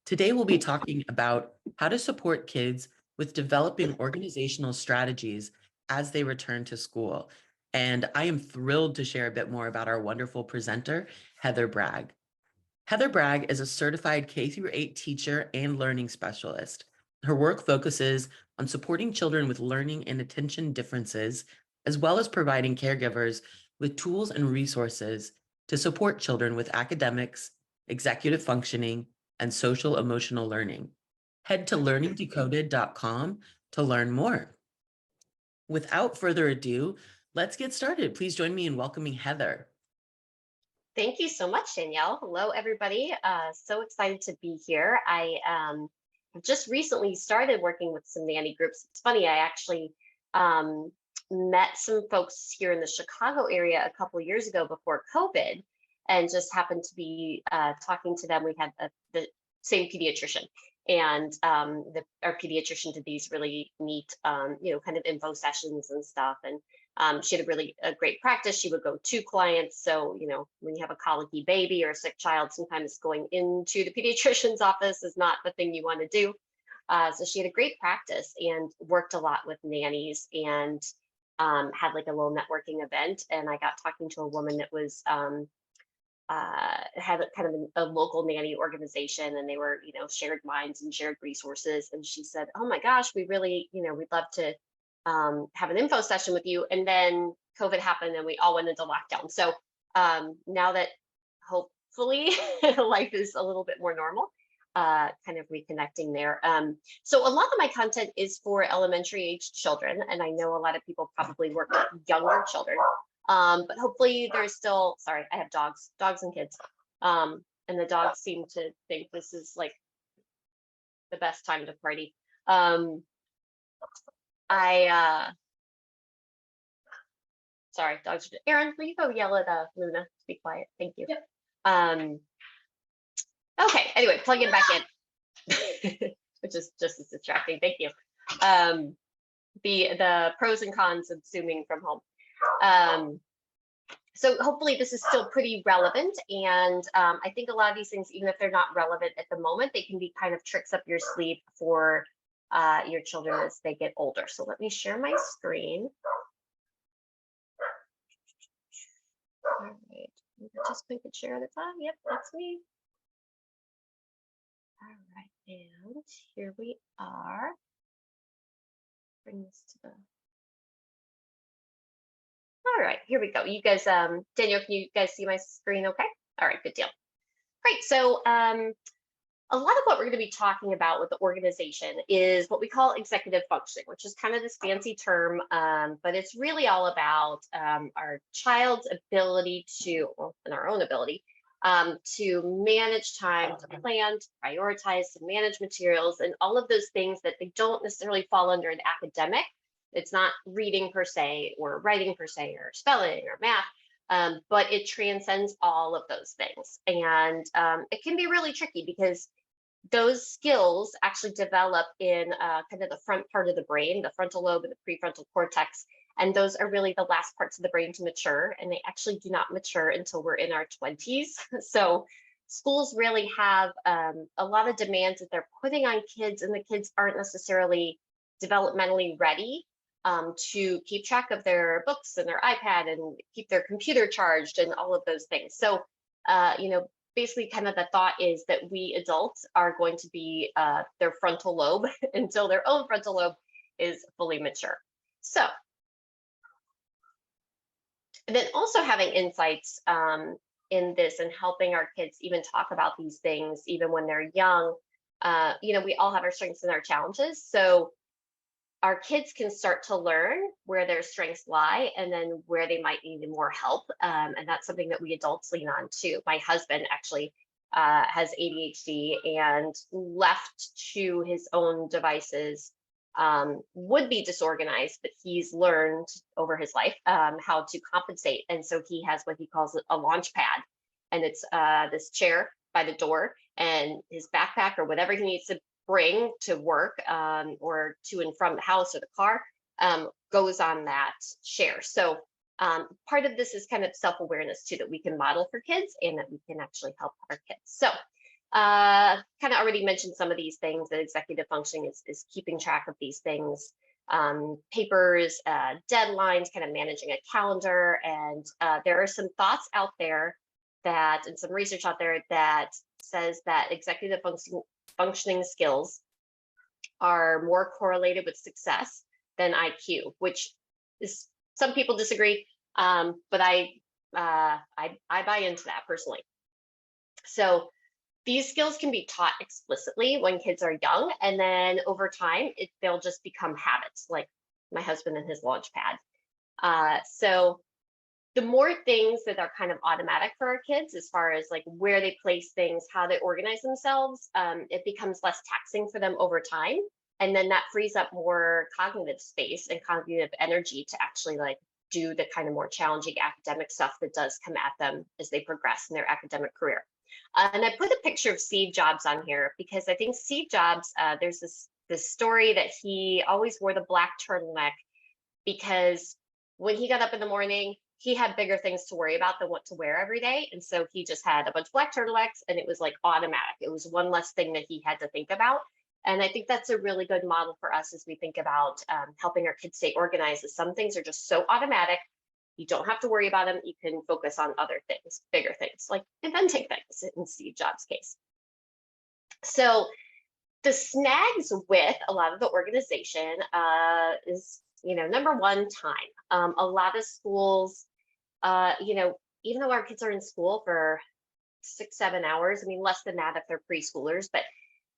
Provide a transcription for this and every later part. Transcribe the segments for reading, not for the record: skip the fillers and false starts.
Today, we'll be talking about how to support kids with developing organizational strategies as they return to school. And I am thrilled to share a bit more about our wonderful presenter, Heather Bragg. Heather Bragg is a certified K-8 teacher and learning specialist. Her work focuses on supporting children with learning and attention differences, as well as providing caregivers with tools and resources to support children with academics, executive functioning, and social emotional learning. Head to learningdecoded.com to learn more. Without further ado, let's get started. Please join me in welcoming Heather. Thank you so much, Danielle. Hello, everybody. So excited to be here. I just recently started working with some nanny groups. It's funny, I actually met some folks here in the Chicago area a couple of years ago before COVID, and just happened to be talking to them. We had the same pediatrician, and our pediatrician did these really neat, kind of info sessions and stuff. And she had a great practice. She would go to clients. So, when you have a colicky baby or a sick child, sometimes going into the pediatrician's office is not the thing you want to do. So she had a great practice and worked a lot with nannies, and had like a little networking event. And I got talking to a woman that was had kind of a local nanny organization, and they were, shared minds and shared resources. And she said, "Oh my gosh, we really, we'd love to have an info session with you." And then COVID happened and we all went into lockdown. So now that hopefully life is a little bit more normal, kind of reconnecting there. So a lot of my content is for elementary age children. And I know a lot of people probably work with younger children. But hopefully there's still, sorry, I have dogs and kids. And the dogs seem to think this is like the best time to party. Sorry, dogs. Aaron, will you go yell at Luna to be quiet? Thank you. Yep. Okay, anyway, plugging back in, which is just as distracting. Thank you. The pros and cons of Zooming from home. So hopefully this is still pretty relevant. And I think a lot of these things, even if they're not relevant at the moment, they can be kind of tricks up your sleeve for your children as they get older. So let me share my screen. All right, participant could share at the top. Yep, that's me. All right, and here we are. Bring this to the. All right, here we go. You guys, Daniel, can you guys see my screen okay? All right, good deal. Great, so a lot of what we're going to be talking about with the organization is what we call executive functioning, which is kind of this fancy term, but it's really all about our child's ability to, and our own ability, to manage time, to plan, to prioritize, to manage materials, and all of those things that they don't necessarily fall under an academic. It's not reading per se, or writing per se, or spelling, or math. But it transcends all of those things. And it can be really tricky because those skills actually develop in kind of the front part of the brain, the frontal lobe and the prefrontal cortex. And those are really the last parts of the brain to mature. And they actually do not mature until we're in our 20s. So schools really have a lot of demands that they're putting on kids, and the kids aren't necessarily developmentally ready to keep track of their books and their iPad and keep their computer charged and all of those things. So, basically kind of the thought is that we adults are going to be their frontal lobe until their own frontal lobe is fully mature. So, and then also having insights in this and helping our kids even talk about these things, even when they're young. We all have our strengths and our challenges. So our kids can start to learn where their strengths lie and then where they might need more help. And that's something that we adults lean on too. My husband actually has ADHD, and left to his own devices would be disorganized, but he's learned over his life how to compensate. And so he has what he calls a launch pad. And it's this chair by the door, and his backpack or whatever he needs to bring to work or to and from the house or the car goes on that chair. So part of this is kind of self-awareness too, that we can model for kids and that we can actually help our kids. So kind kind of already mentioned some of these things. That executive functioning is keeping track of these things, papers, deadlines, kind of managing a calendar. And there are some thoughts out there that, and some research out there that says that executive functioning skills are more correlated with success than IQ, which is, some people disagree, but I buy into that personally. So these skills can be taught explicitly when kids are young, and then over time, they'll just become habits, like my husband and his launch pad. So the more things that are kind of automatic for our kids, as far as like where they place things, how they organize themselves, it becomes less taxing for them over time. And then that frees up more cognitive space and cognitive energy to actually like do the kind of more challenging academic stuff that does come at them as they progress in their academic career. And I put a picture of Steve Jobs on here because I think Steve Jobs, there's this story that he always wore the black turtleneck because when he got up in the morning, he had bigger things to worry about than what to wear every day. And so he just had a bunch of black turtlenecks, and it was like automatic. It was one less thing that he had to think about. And I think that's a really good model for us as we think about helping our kids stay organized. As some things are just so automatic, you don't have to worry about them. You can focus on other things, bigger things, like inventing things in Steve Jobs' case. So the snags with a lot of the organization is, number one, time. A lot of schools, even though our kids are in school for 6-7 hours, I mean, less than that if they're preschoolers, but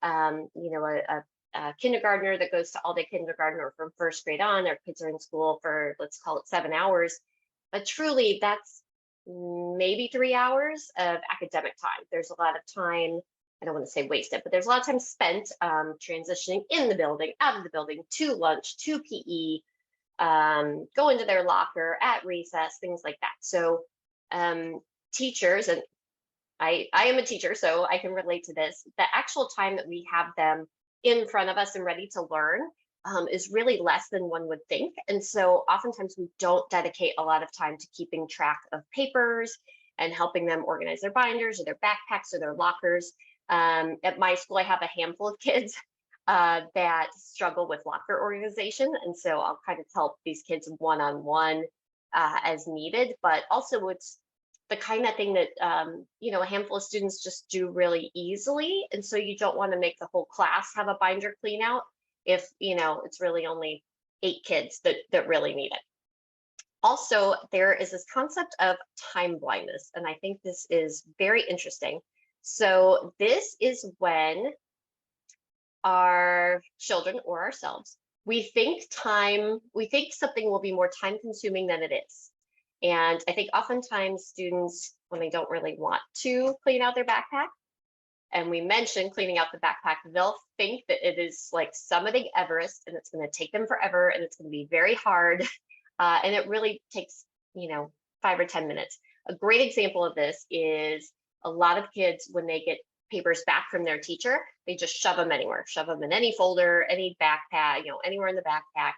a kindergartner that goes to all-day kindergarten, or from first grade on, our kids are in school for, let's call it 7 hours. But truly, that's maybe 3 hours of academic time. There's a lot of time, I don't want to say wasted, but there's a lot of time spent transitioning in the building, out of the building, to lunch, to PE, going to their locker, at recess, things like that. So teachers, and I am a teacher, so I can relate to this. The actual time that we have them in front of us and ready to learn is really less than one would think. And so oftentimes we don't dedicate a lot of time to keeping track of papers and helping them organize their binders or their backpacks or their lockers. At my school, I have a handful of kids that struggle with locker organization. And so I'll kind of help these kids one-on-one as needed, but also it's the kind of thing that, a handful of students just do really easily. And so you don't want to make the whole class have a binder clean out if, it's really only 8 kids that really need it. Also, there is this concept of time blindness, and I think this is very interesting. So this is when our children or ourselves, we think something will be more time consuming than it is. And I think oftentimes students, when they don't really want to clean out their backpack, and we mention cleaning out the backpack, they'll think that it is like summiting Everest and it's going to take them forever and it's going to be very hard. And it really takes, 5 or 10 minutes. A great example of this is a lot of kids, when they get papers back from their teacher, they just shove them anywhere, shove them in any folder, any backpack, anywhere in the backpack,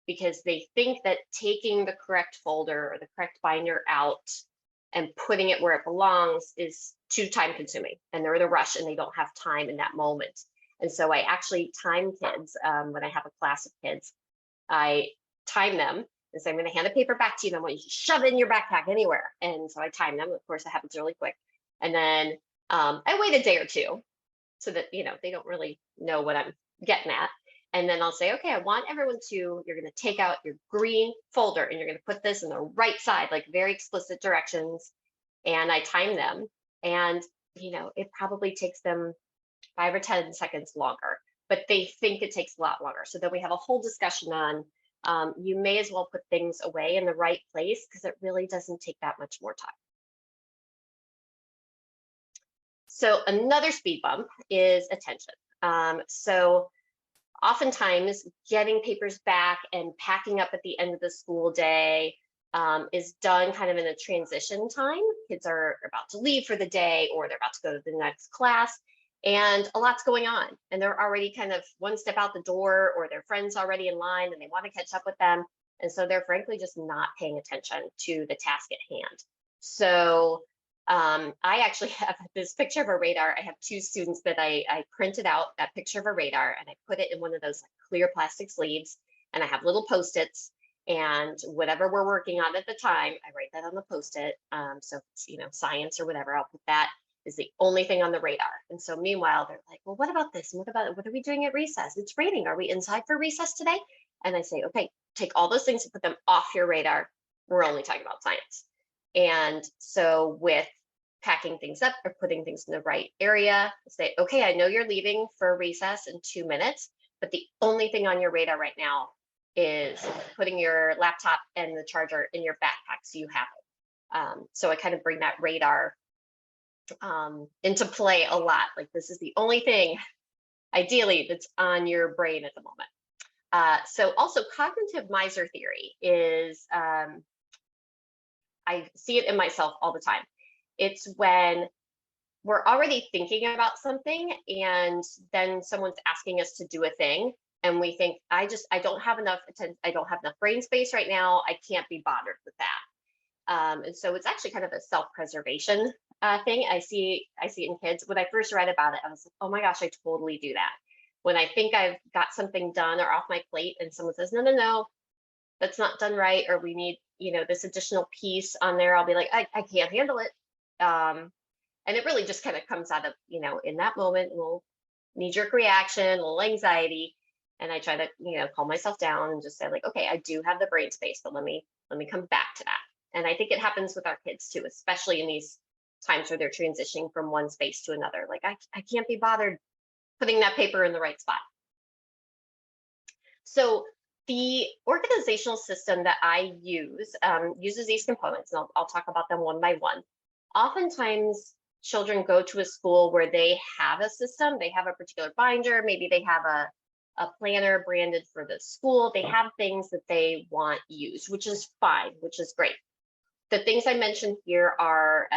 because they think that taking the correct folder or the correct binder out and putting it where it belongs is too time consuming, and they're in a rush and they don't have time in that moment. And so I actually time kids when I have a class of kids. I time them and say, I'm going to hand the paper back to you, and I want you to shove it in your backpack anywhere. And so I time them. Of course, it happens really quick. And then I wait a day or two so that, they don't really know what I'm getting at. And then I'll say, okay, I want everyone to, you're going to take out your green folder and you're going to put this in the right side, like very explicit directions. And I time them. And, it probably takes them 5 or 10 seconds longer, but they think it takes a lot longer. So then we have a whole discussion on, you may as well put things away in the right place because it really doesn't take that much more time. So another speed bump is attention. So oftentimes getting papers back and packing up at the end of the school day is done kind of in a transition time. Kids are about to leave for the day, or they're about to go to the next class, and a lot's going on. And they're already kind of one step out the door, or their friend's already in line and they want to catch up with them. And so they're frankly just not paying attention to the task at hand. So I actually have this picture of a radar. I have two students that I printed out that picture of a radar and I put it in one of those clear plastic sleeves, and I have little Post-its, and whatever we're working on at the time, I write that on the Post-it. So it's, science or whatever, I'll put that is the only thing on the radar. And so meanwhile, they're like, well, what about this? And what are we doing at recess? It's raining. Are we inside for recess today? And I say, okay, take all those things and put them off your radar. We're only talking about science. And so with packing things up or putting things in the right area, say, okay, I know you're leaving for recess in 2 minutes, but the only thing on your radar right now is putting your laptop and the charger in your backpack so you have it. So I kind of bring that radar into play a lot. Like, this is the only thing, ideally, that's on your brain at the moment. So also cognitive miser theory is, I see it in myself all the time. It's when we're already thinking about something and then someone's asking us to do a thing and we think, I don't have enough attention, I don't have enough brain space right now, I can't be bothered with that. And so it's actually kind of a self-preservation thing. I see it in kids. When I first read about it, I was like, oh my gosh, I totally do that. When I think I've got something done or off my plate and someone says, no, that's not done right, or we need, this additional piece on there, I'll be like, I can't handle it. And it really just kind of comes out of, in that moment, a little knee-jerk reaction, a little anxiety. And I try to, calm myself down and just say, like, okay, I do have the brain space, but let me come back to that. And I think it happens with our kids too, especially in these times where they're transitioning from one space to another. Like, I can't be bothered putting that paper in the right spot. So the organizational system that I use uses these components, and I'll talk about them one by one. Oftentimes, children go to a school where they have a system, they have a particular binder, maybe they have a planner branded for the school, they have things that they want used, which is fine, which is great. The things I mentioned here are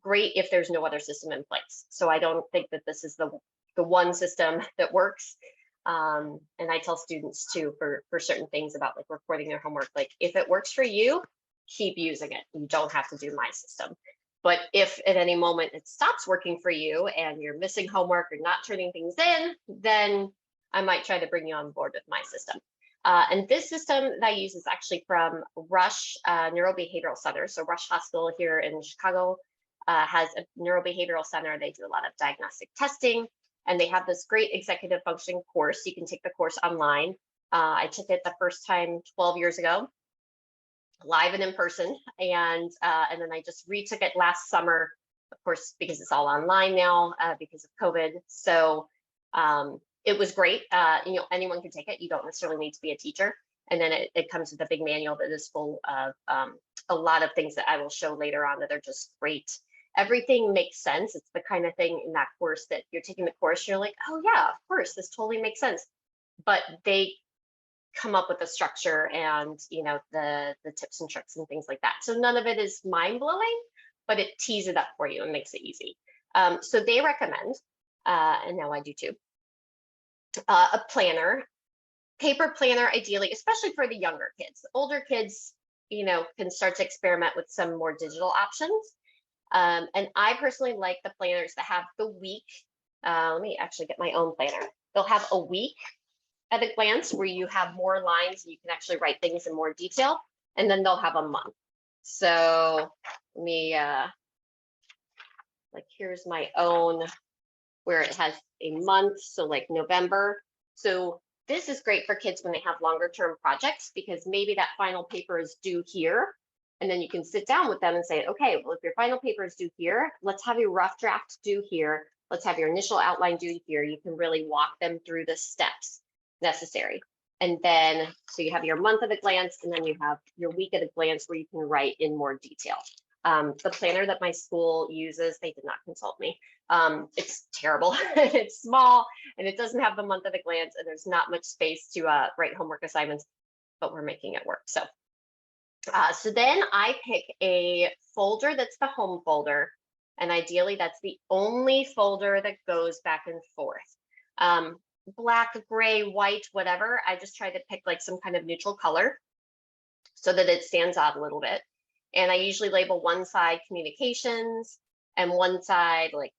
great if there's no other system in place. So I don't think that this is the one system that works. And I tell students too, for certain things about like recording their homework, like if it works for you, keep using it. You don't have to do my system. But if at any moment it stops working for you and you're missing homework or not turning things in, then I might try to bring you on board with my system. And this system that I use is actually from Rush Neurobehavioral Center. So Rush Hospital here in Chicago has a neurobehavioral center. They do a lot of diagnostic testing, and they have this great executive functioning course. You can take the course online. I took it the first time 12 years ago, live and in person, and then I just retook it last summer, of course, because it's all online now because of COVID. So it was great. Anyone can take it. You don't necessarily need to be a teacher. And then it comes with a big manual that is full of a lot of things that I will show later on that are just great. Everything makes sense. It's the kind of thing in that course that you're taking the course, you're like, oh yeah, of course, this totally makes sense. But they come up with a structure and the tips and tricks and things like that. So none of it is mind-blowing, but it tees it up for you and makes it easy. So they recommend, and now I do too, a planner, paper planner ideally, especially for the younger kids. The older kids, can start to experiment with some more digital options. And I personally like the planners that have the week. Let me actually get my own planner. They'll have a week at a glance where you have more lines and you can actually write things in more detail. And then they'll have a month. So let me, here's my own where it has a month. So like November. So this is great for kids when they have longer term projects, because maybe that final paper is due here. And then you can sit down with them and say, okay, well, if your final paper is due here, let's have your rough draft due here. Let's have your initial outline due here. You can really walk them through the steps necessary. And then, so you have your month at a glance, and then you have your week at a glance where you can write in more detail. The planner that my school uses, they did not consult me. It's terrible. It's small, and it doesn't have the month at a glance, and there's not much space to write homework assignments, but we're making it work. So then I pick a folder that's the home folder, and ideally that's the only folder that goes back and forth. Black, gray, white, whatever. I just try to pick like some kind of neutral color so that it stands out a little bit. And I usually label one side communications and one side like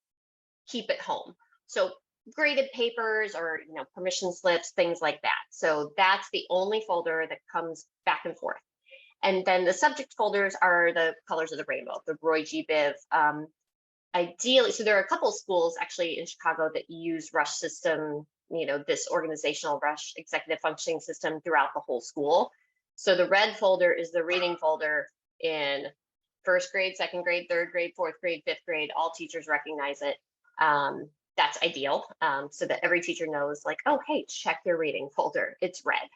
keep it home. So graded papers or permission slips, things like that. So that's the only folder that comes back and forth. And then the subject folders are the colors of the rainbow, the Roy G. Biv. Ideally, so there are a couple of schools actually in Chicago that use Rush system, this organizational Rush executive functioning system throughout the whole school. So the red folder is the reading folder in first grade, second grade, third grade, fourth grade, fifth grade. All teachers recognize it. That's ideal, so that every teacher knows, like, oh, hey, check your reading folder. It's red.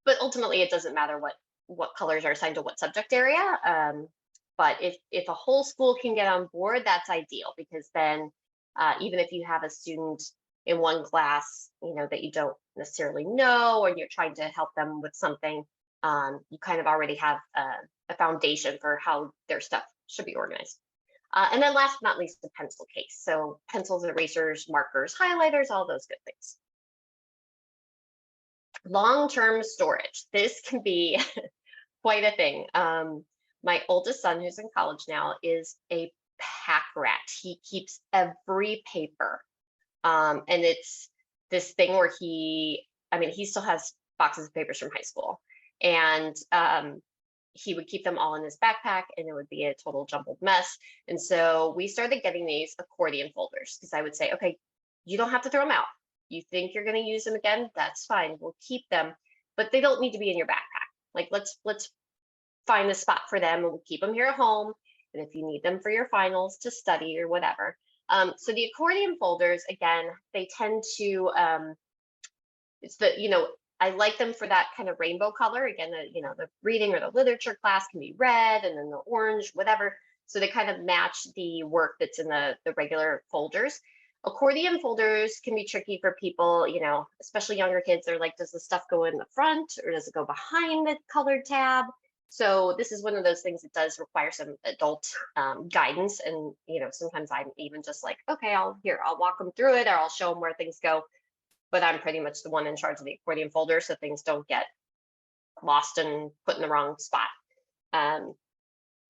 But ultimately, it doesn't matter what colors are assigned to what subject area. But if a whole school can get on board, that's ideal, because then even if you have a student in one class, that you don't necessarily know, or you're trying to help them with something, you kind of already have a foundation for how their stuff should be organized. And then last but not least, the pencil case. So pencils, erasers, markers, highlighters, all those good things. Long-term storage. This can be quite a thing. My oldest son, who's in college now, is a pack rat. He keeps every paper. And it's this thing where he still has boxes of papers from high school. And he would keep them all in his backpack, and it would be a total jumbled mess. And so we started getting these accordion folders, because I would say, okay, you don't have to throw them out. You think you're going to use them again? That's fine. We'll keep them, but they don't need to be in your backpack. Like, let's find a spot for them, and we'll keep them here at home. And if you need them for your finals to study or whatever. So the accordion folders, again, they tend to, I like them for that kind of rainbow color. Again, the reading or the literature class can be red, and then the orange, whatever. So they kind of match the work that's in the regular folders. Accordion folders can be tricky for people, especially younger kids. They're like, does the stuff go in the front, or does it go behind the colored tab? So this is one of those things that does require some adult guidance. And, sometimes I'm even just like, okay, I'll walk them through it, or I'll show them where things go. But I'm pretty much the one in charge of the accordion folder, so things don't get lost and put in the wrong spot.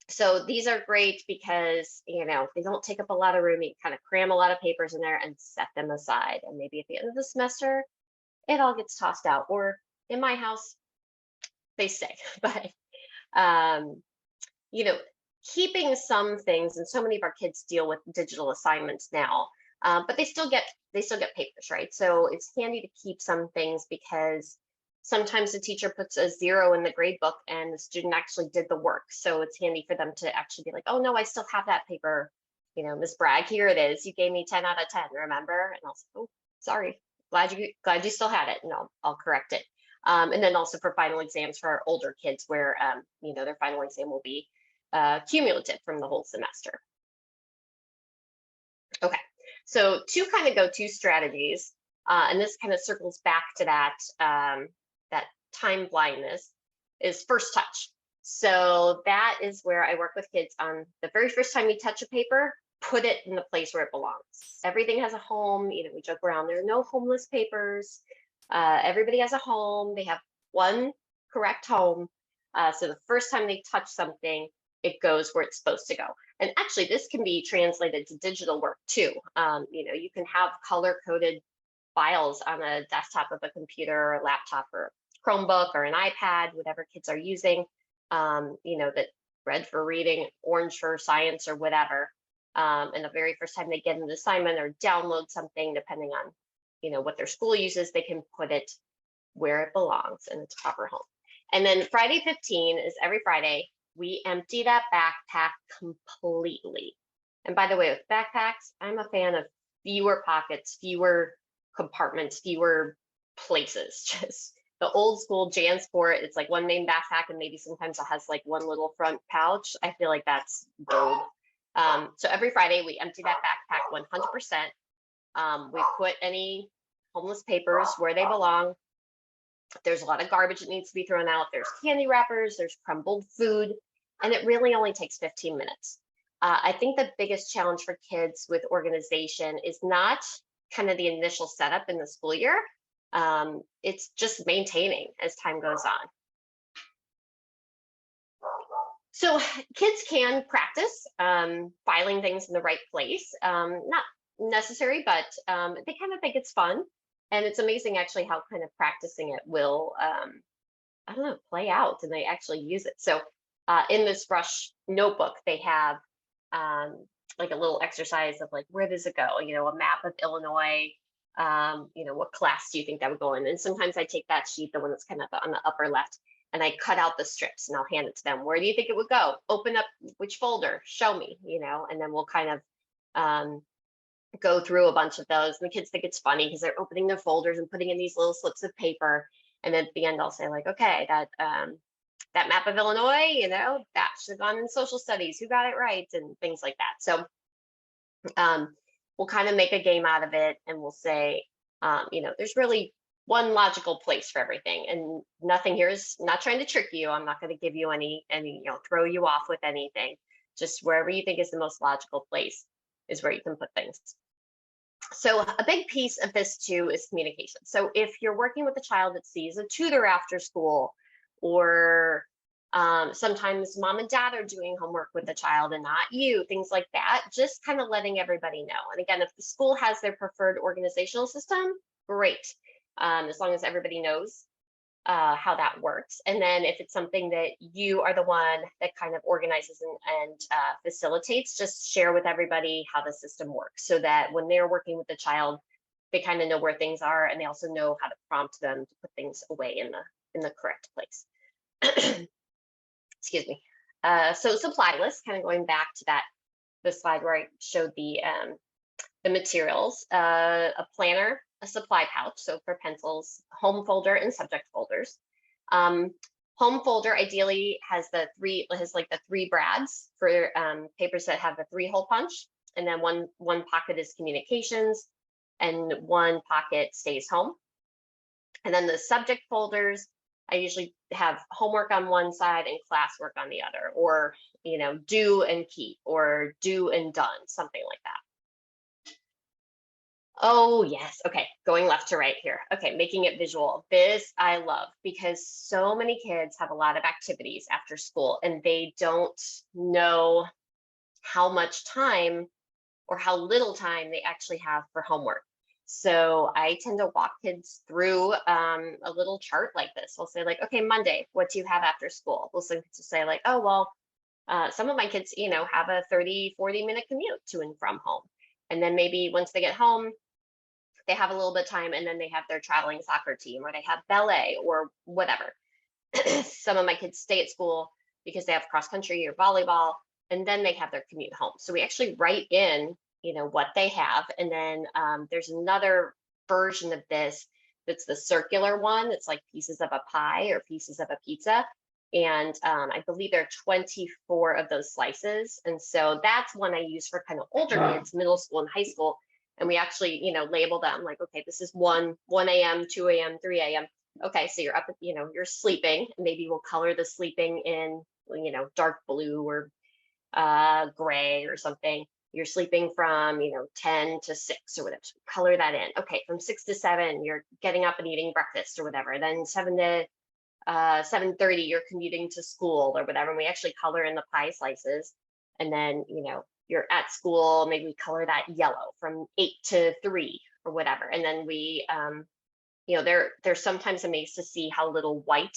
So these are great because, they don't take up a lot of room. You kind of cram a lot of papers in there and set them aside. And maybe at the end of the semester, it all gets tossed out. Or in my house, they stay. But, keeping some things, and so many of our kids deal with digital assignments now, but they still get papers, right? So it's handy to keep some things, because sometimes the teacher puts a 0 in the grade book and the student actually did the work. So it's handy for them to actually be like, oh no, I still have that paper. Miss Bragg, here it is. You gave me 10 out of 10, remember? And I'll say, oh, sorry, glad you still had it. And I'll correct it. And then also for final exams for our older kids, where their final exam will be cumulative from the whole semester. Okay, so two kind of go-to strategies, and this kind of circles back to that that time blindness, is first touch. So that is where I work with kids on the very first time you touch a paper, put it in the place where it belongs. Everything has a home. We joke around, there are no homeless papers. Everybody has a home. They have one correct home. So the first time they touch something, it goes where it's supposed to go. And actually, this can be translated to digital work too. You can have color-coded files on a desktop of a computer or a laptop or Chromebook or an iPad, whatever kids are using, that red for reading, orange for science or whatever. And the very first time they get an assignment or download something, depending on, what their school uses, they can put it where it belongs in its proper home. And then Friday 15 is every Friday, we empty that backpack completely. And by the way, with backpacks, I'm a fan of fewer pockets, fewer compartments, fewer places. Just the old school JanSport, it's like one main backpack, and maybe sometimes it has like one little front pouch. I feel like that's gold. So every Friday we empty that backpack 100%. We put any homeless papers where they belong. There's a lot of garbage that needs to be thrown out. There's candy wrappers, there's crumbled food, and it really only takes 15 minutes. I think the biggest challenge for kids with organization is not kind of the initial setup in the school year. It's just maintaining as time goes on. So kids can practice filing things in the right place. Not necessary, but they kind of think it's fun. And it's amazing actually how kind of practicing it will, I don't know, play out and they actually use it. So in this brush notebook, they have like a little exercise of like, where does it go? A map of Illinois. What class do you think that would go in? And sometimes I take that sheet, the one that's kind of on the upper left, and I cut out the strips and I'll hand it to them. Where do you think it would go? Open up which folder, show me, and then we'll kind of um, go through a bunch of those. And the kids think it's funny because they're opening their folders and putting in these little slips of paper. And then at the end, I'll say like, okay, that map of Illinois, that should have gone in social studies. Who got it right? And things like that. So we'll kind of make a game out of it, and we'll say, there's really one logical place for everything, and nothing here is not trying to trick you. I'm not going to give you any, throw you off with anything. Just wherever you think is the most logical place is where you can put things. So a big piece of this too is communication. So if you're working with a child that sees a tutor after school, or sometimes mom and dad are doing homework with the child and not you, things like that, just kind of letting everybody know. And again, if the school has their preferred organizational system, great. As long as everybody knows how that works. And then if it's something that you are the one that kind of organizes and facilitates, just share with everybody how the system works so that when they're working with the child, they kind of know where things are, and they also know how to prompt them to put things away in the correct place. Excuse me. So supply list, kind of going back to the slide where I showed the materials, a planner, a supply pouch, so for pencils, home folder, and subject folders. Home folder ideally has like the three brads for papers that have the 3-hole punch, and then one pocket is communications, and one pocket stays home. And then the subject folders, I usually have homework on one side and classwork on the other, or do and keep, or do and done, something like that. Oh, yes. Okay. Going left to right here. Okay. Making it visual. This I love because so many kids have a lot of activities after school and they don't know how much time or how little time they actually have for homework. So I tend to walk kids through a little chart like this. We'll say like, okay, Monday, what do you have after school? We'll say like, oh, well, some of my kids, have a 30, 40-minute commute to and from home. And then maybe once they get home, they have a little bit of time, and then they have their traveling soccer team, or they have ballet or whatever. Some of my kids stay at school because they have cross country or volleyball, and then they have their commute home. So we actually write in, what they have. And then there's another version of this that's the circular one. It's like pieces of a pie or pieces of a pizza. And I believe there are 24 of those slices. And so that's one I use for kind of older kids, middle school and high school. And we actually, label them like, okay, this is 1 a.m., 2 a.m., 3 a.m. Okay, so you're up, you're sleeping. Maybe we'll color the sleeping in, dark blue or gray or something. You're sleeping from, 10 to 6 or whatever. So color that in. Okay, from 6 to 7, you're getting up and eating breakfast or whatever. Then 7 to 7:30, you're commuting to school or whatever. And we actually color in the pie slices. And then, you're at school, maybe we color that yellow from 8 to 3 or whatever. And then we, they're sometimes amazed to see how little white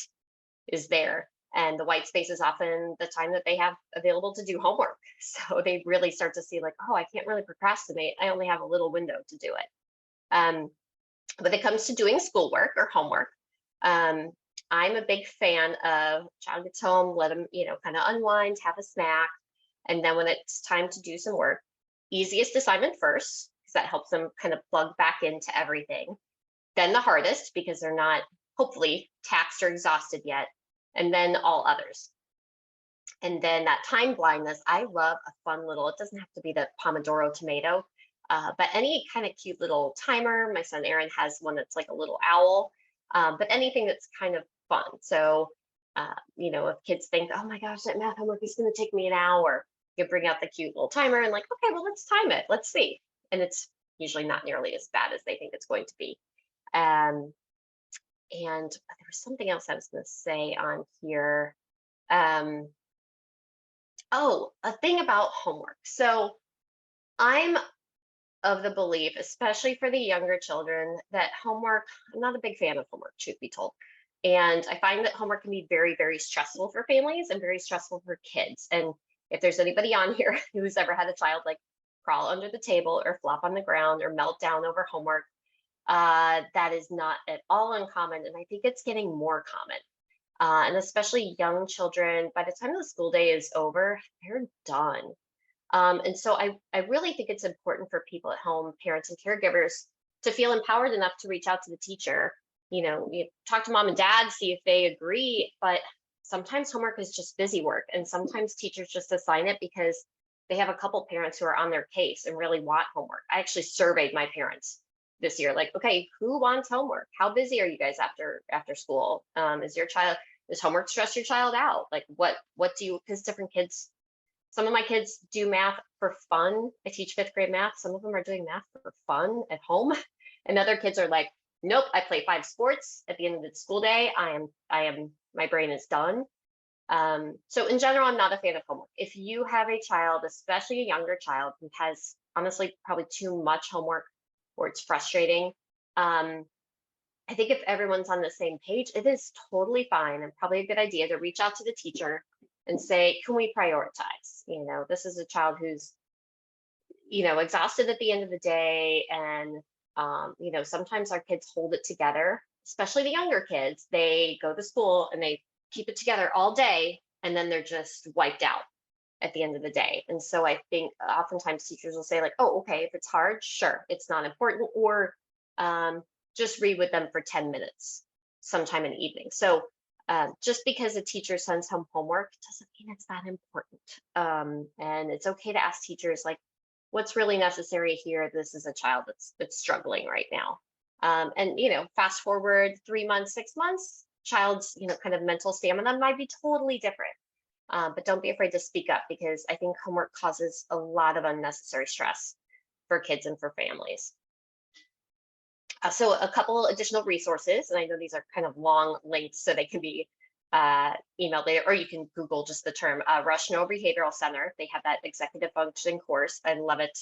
is there. And the white space is often the time that they have available to do homework. So they really start to see like, oh, I can't really procrastinate. I only have a little window to do it. When it comes to doing schoolwork or homework, I'm a big fan of child gets home, let them, kind of unwind, have a snack. And then when it's time to do some work, easiest assignment first, because that helps them kind of plug back into everything. Then the hardest, because they're not hopefully taxed or exhausted yet. And then all others. And then that time blindness, I love a fun little, it doesn't have to be the Pomodoro tomato, but any kind of cute little timer. My son Aaron has one that's like a little owl, but anything that's kind of fun. So, if kids think, oh my gosh, that math homework is going to take me an hour, you bring out the cute little timer and like, okay, well, let's time it. Let's see. And it's usually not nearly as bad as they think it's going to be. And there was something else I was going to say on here. Oh, a thing about homework. So I'm of the belief, especially for the younger children, that homework, I'm not a big fan of homework, truth be told. And I find that homework can be very, very stressful for families and very stressful for kids. And if there's anybody on here who's ever had a child like crawl under the table or flop on the ground or melt down over homework, that is not at all uncommon. And I think it's getting more common. And especially young children, by the time the school day is over, they're done. And so I really think it's important for people at home, parents and caregivers, to feel empowered enough to reach out to the teacher. You talk to mom and dad, see if they agree, but sometimes homework is just busy work. And sometimes teachers just assign it because they have a couple parents who are on their case and really want homework. I actually surveyed my parents this year, like, okay, who wants homework? How busy are you guys after school? Does homework stress your child out? Like what do you, because different kids, some of my kids do math for fun. I teach fifth grade math. Some of them are doing math for fun at home. And other kids are like, nope, I play 5 sports at the end of the school day. My brain is done. So in general, I'm not a fan of homework. If you have a child, especially a younger child who has honestly probably too much homework or it's frustrating, um, I think if everyone's on the same page, it is totally fine and probably a good idea to reach out to the teacher and say, can we prioritize? This is a child who's, exhausted at the end of the day. And, sometimes our kids hold it together, especially the younger kids. They go to school and they keep it together all day, and then they're just wiped out at the end of the day. And so I think oftentimes teachers will say, like, oh, okay, if it's hard, sure, it's not important, or um, just read with them for 10 minutes sometime in the evening. So just because a teacher sends home homework doesn't mean it's that important. And it's okay to ask teachers, like, what's really necessary here? This is a child that's struggling right now. And fast forward 3 months, 6 months, child's kind of mental stamina might be totally different. But don't be afraid to speak up, because I think homework causes a lot of unnecessary stress for kids and for families. So a couple additional resources, and I know these are kind of long links, so they can be emailed later, or you can Google just the term Rush Neurobehavioral Center. They have that executive functioning course. I love it.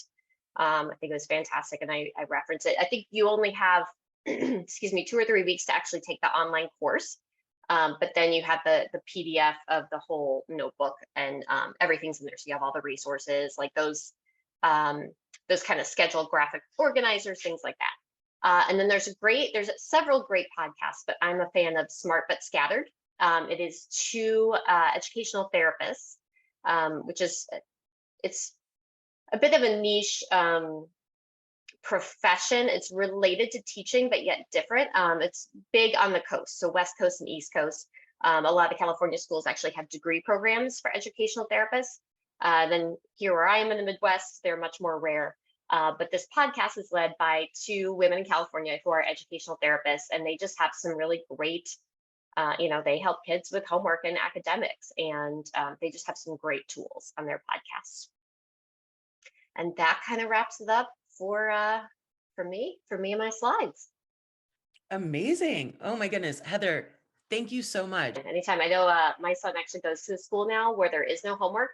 I think it was fantastic, and I reference it. I think you only have, excuse me, 2 or 3 weeks to actually take the online course. But then you have the PDF of the whole notebook, and everything's in there. So you have all the resources, like those kind of scheduled graphic organizers, things like that. And then there's several great podcasts, but I'm a fan of Smart But Scattered. It is 2 educational therapists, which it's a bit of a niche profession. It's related to teaching, but yet different. It's big on the coast, so West Coast and East Coast. A lot of California schools actually have degree programs for educational therapists. Then here where I am in the Midwest, they're much more rare. But this podcast is led by 2 women in California who are educational therapists, and they just have some really great, they help kids with homework and academics, and they just have some great tools on their podcasts. And that kind of wraps it up for me and my slides. Amazing. Oh my goodness. Heather, thank you so much. Anytime. I know my son actually goes to a school now where there is no homework.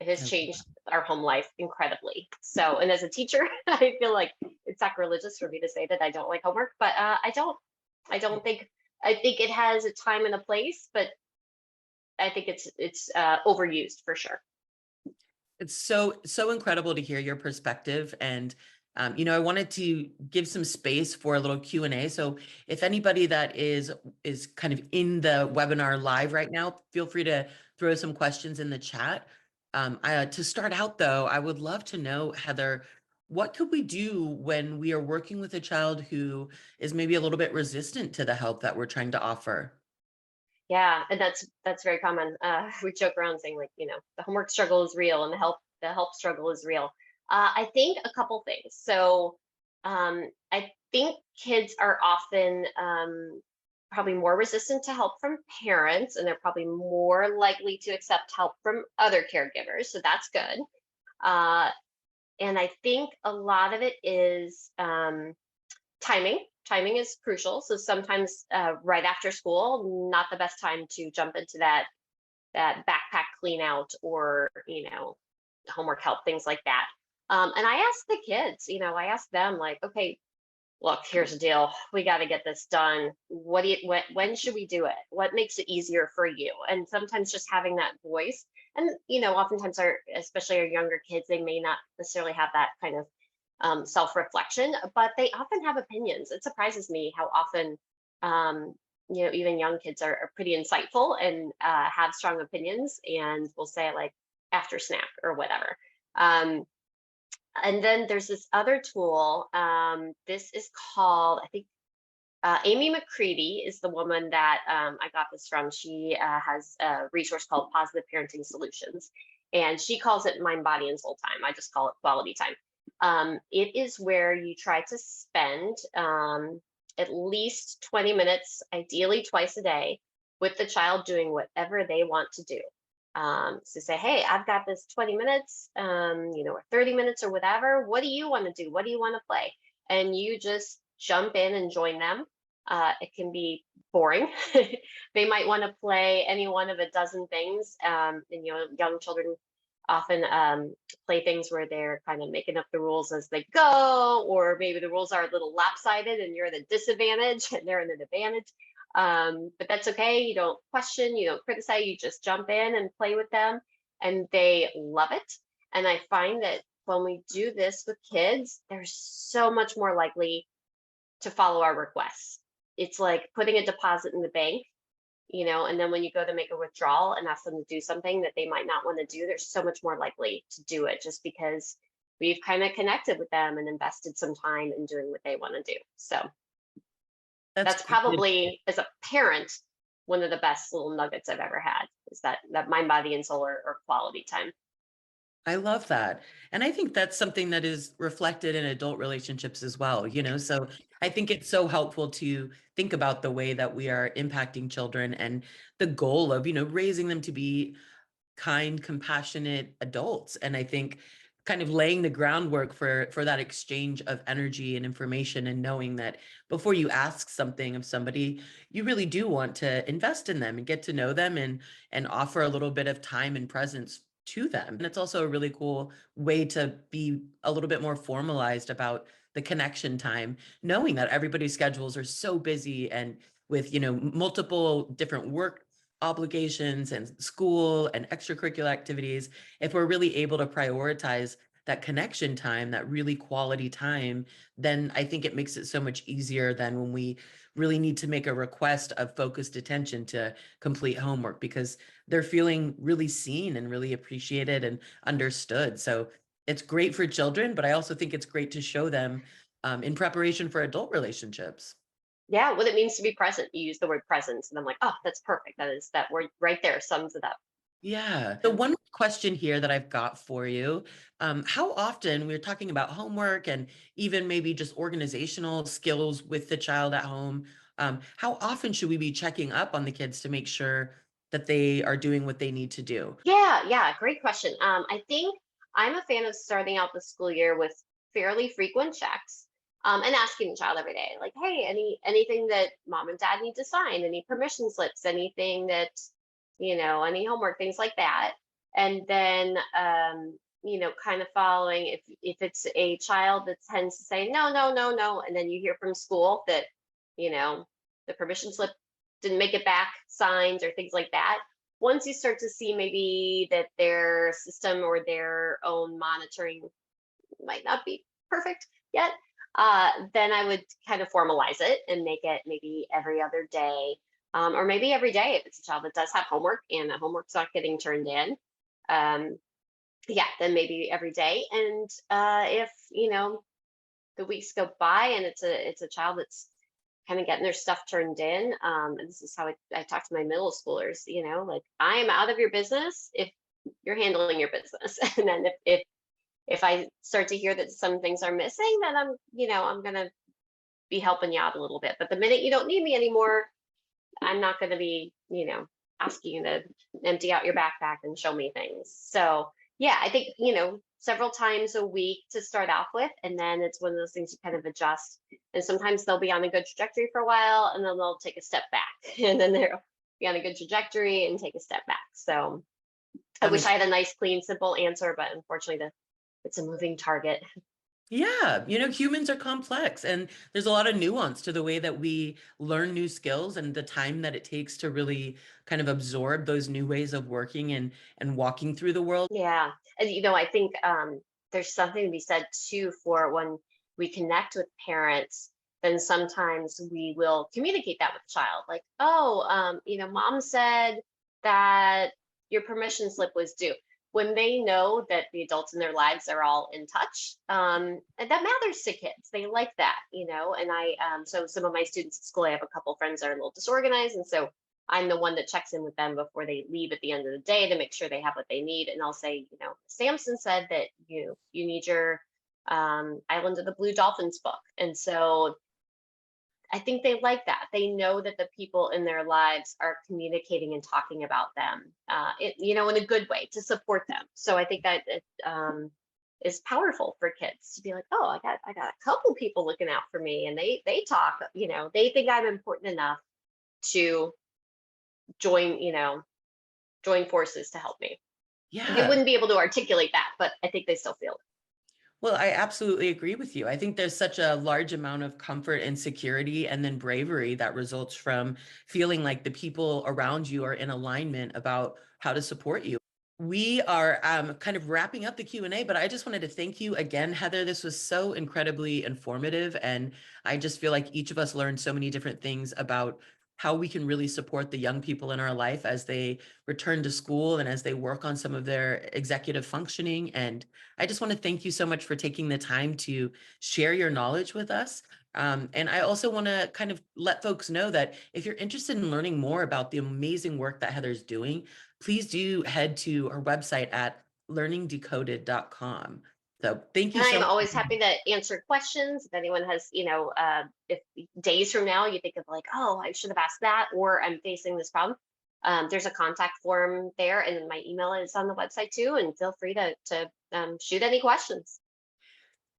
It has changed our home life incredibly. So, and as a teacher, I feel like it's sacrilegious for me to say that I don't like homework, but I don't think, I think it has a time and a place, but I think it's overused for sure. It's so incredible to hear your perspective. And I wanted to give some space for a little Q&A. So if anybody that is kind of in the webinar live right now, feel free to throw some questions in the chat. To start out, though, I would love to know, Heather, what could we do when we are working with a child who is maybe a little bit resistant to the help that we're trying to offer? Yeah, and that's very common. We joke around saying, like, the homework struggle is real and the help struggle is real. I think a couple things. So I think kids are often probably more resistant to help from parents, and they're probably more likely to accept help from other caregivers. So that's good. Uh, and I think a lot of it is timing. Timing is crucial. So sometimes right after school, not the best time to jump into that backpack clean out or, homework help, things like that. And I ask the kids, I ask them like, okay, look, here's the deal. We got to get this done. When should we do it? What makes it easier for you? And sometimes just having that voice, and, oftentimes especially our younger kids, they may not necessarily have that kind of self-reflection, but they often have opinions. It surprises me how often, even young kids are pretty insightful and have strong opinions and will say like after snack or whatever. Um, and then there's this other tool. This is called, I think, Amy McCready is the woman that I got this from. She has a resource called Positive Parenting Solutions, and she calls it Mind, Body, and Soul time. I just call it quality time. It is where you try to spend at least 20 minutes, ideally twice a day, with the child doing whatever they want to do. So say, hey, I've got this 20 minutes, or 30 minutes or whatever. What do you want to do? What do you want to play? And you just jump in and join them. It can be boring. They might want to play any one of a dozen things. And, young children often play things where they're kind of making up the rules as they go, or maybe the rules are a little lopsided and you're at a disadvantage and they're at an advantage. But that's okay. You don't question, you don't criticize, you just jump in and play with them, and they love it. And I find that when we do this with kids, they're so much more likely to follow our requests. It's like putting a deposit in the bank, and then when you go to make a withdrawal and ask them to do something that they might not want to do, they're so much more likely to do it just because we've kind of connected with them and invested some time in doing what they want to do. So That's that's great. probably, as a parent, one of the best little nuggets I've ever had, is that mind, body, and soul or quality time. I love that. And I think that's something that is reflected in adult relationships as well, So I think it's so helpful to think about the way that we are impacting children and the goal of, raising them to be kind, compassionate adults. And I think kind of laying the groundwork for that exchange of energy and information, and knowing that before you ask something of somebody, you really do want to invest in them and get to know them, and offer a little bit of time and presence to them. And it's also a really cool way to be a little bit more formalized about the connection time, knowing that everybody's schedules are so busy, and with, multiple different work obligations and school and extracurricular activities. If we're really able to prioritize that connection time, that really quality time, then I think it makes it so much easier than when we really need to make a request of focused attention to complete homework, because they're feeling really seen and really appreciated and understood. So it's great for children, but I also think it's great to show them in preparation for adult relationships. Yeah, what it means to be present. You use the word presence, and I'm like, oh, that's perfect. That word right there sums it up. Yeah. The one question here that I've got for you, how often we're talking about homework and even maybe just organizational skills with the child at home, how often should we be checking up on the kids to make sure that they are doing what they need to do? Yeah, great question. I think I'm a fan of starting out the school year with fairly frequent checks, and asking the child every day, like, hey, anything that mom and dad need to sign, any permission slips, anything that, any homework, things like that. And then, kind of following, if it's a child that tends to say no, no, no, no, and then you hear from school that, you know, the permission slip didn't make it back signed or things like that. Once you start to see maybe that their system or their own monitoring might not be perfect yet, then I would kind of formalize it and make it maybe every other day, or maybe every day if it's a child that does have homework and the homework's not getting turned in. Um, yeah, then maybe every day. And if the weeks go by and it's a child that's kind of getting their stuff turned in, and this is how I talk to my middle schoolers, like, I am out of your business if you're handling your business. And then if I start to hear that some things are missing, then I'm gonna be helping you out a little bit. But the minute you don't need me anymore, I'm not gonna be, asking you to empty out your backpack and show me things. So yeah, I think, several times a week to start off with, and then it's one of those things you kind of adjust. And sometimes they'll be on a good trajectory for a while, and then they'll take a step back, and then they'll be on a good trajectory and take a step back. So I I wish mean, I had a nice, clean, simple answer, but unfortunately, it's a moving target. yeah, humans are complex and there's a lot of nuance to the way that we learn new skills and the time that it takes to really kind of absorb those new ways of working and walking through the world. Yeah. And I think there's something to be said too for when we connect with parents, then sometimes we will communicate that with the child. Like, oh, mom said that your permission slip was due. When they know that the adults in their lives are all in touch, and that matters to kids. They like that. And so some of my students at school, I have a couple friends that are a little disorganized. And so I'm the one that checks in with them before they leave at the end of the day to make sure they have what they need. And I'll say, Samson said that you need your Island of the Blue Dolphins book. And so I think they like that. They know that the people in their lives are communicating and talking about them, in a good way to support them. So I think that it is powerful for kids to be like, oh, I got a couple people looking out for me, and they talk. They think I'm important enough to join, join forces to help me. They Yeah. wouldn't be able to articulate that, but I think they still feel it. Well, I absolutely agree with you. I think there's such a large amount of comfort and security and then bravery that results from feeling like the people around you are in alignment about how to support you. We are kind of wrapping up the Q&A, but I just wanted to thank you again, Heather. This was so incredibly informative, and I just feel like each of us learned so many different things about how we can really support the young people in our life as they return to school and as they work on some of their executive functioning. And I just want to thank you so much for taking the time to share your knowledge with us. And I also want to kind of let folks know that if you're interested in learning more about the amazing work that Heather's doing, please do head to her website at learningdecoded.com. So thank you And I so am much. always happy to answer questions. If anyone has, if days from now you think of like, oh, I should have asked that, or I'm facing this problem, there's a contact form there, and my email is on the website too. And feel free to shoot any questions.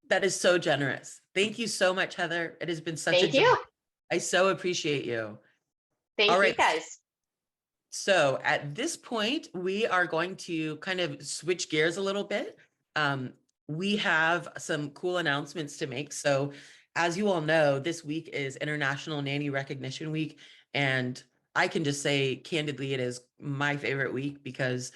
That is so generous. Thank you so much, Heather. It has been such a Thank joy. you. I so appreciate you. All Thank you right. guys. So at this point, we are going to kind of switch gears a little bit. Um, we have some cool announcements to make. So as you all know, this week is International Nanny Recognition Week. And I can just say candidly, it is my favorite week because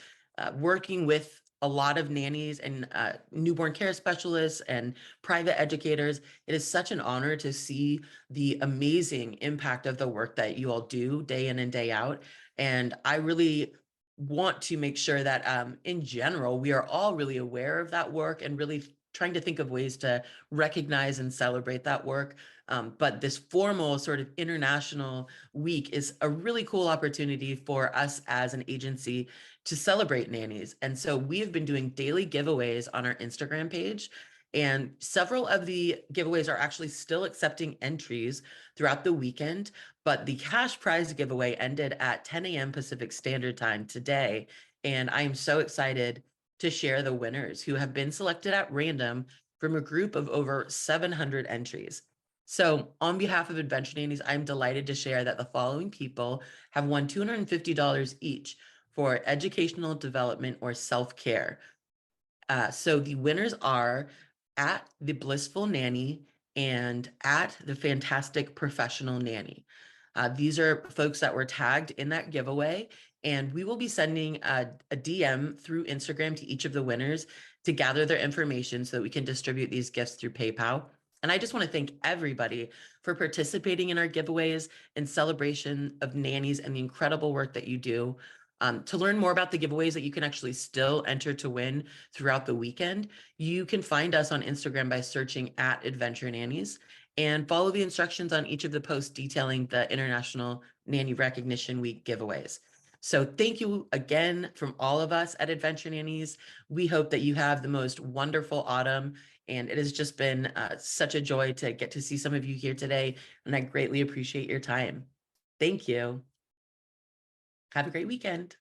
working with a lot of nannies and newborn care specialists and private educators, it is such an honor to see the amazing impact of the work that you all do day in and day out. And I really want to make sure that in general, we are all really aware of that work and really trying to think of ways to recognize and celebrate that work. But this formal sort of international week is a really cool opportunity for us as an agency to celebrate nannies. And so we have been doing daily giveaways on our Instagram page. And several of the giveaways are actually still accepting entries throughout the weekend. But the cash prize giveaway ended at 10 a.m. Pacific Standard Time today. And I am so excited to share the winners who have been selected at random from a group of over 700 entries. So on behalf of Adventure Nannies, I'm delighted to share that the following people have won $250 each for educational development or self-care. So the winners are at the Blissful Nanny and at the Fantastic Professional Nanny. These are folks that were tagged in that giveaway, and we will be sending a DM through Instagram to each of the winners to gather their information so that we can distribute these gifts through PayPal. And I just want to thank everybody for participating in our giveaways in celebration of nannies and the incredible work that you do. To learn more about the giveaways that you can actually still enter to win throughout the weekend, you can find us on Instagram by searching at Adventure Nannies and follow the instructions on each of the posts detailing the International Nanny Recognition Week giveaways. So thank you again from all of us at Adventure Nannies. We hope that you have the most wonderful autumn, and it has just been such a joy to get to see some of you here today, and I greatly appreciate your time. Thank you. Have a great weekend.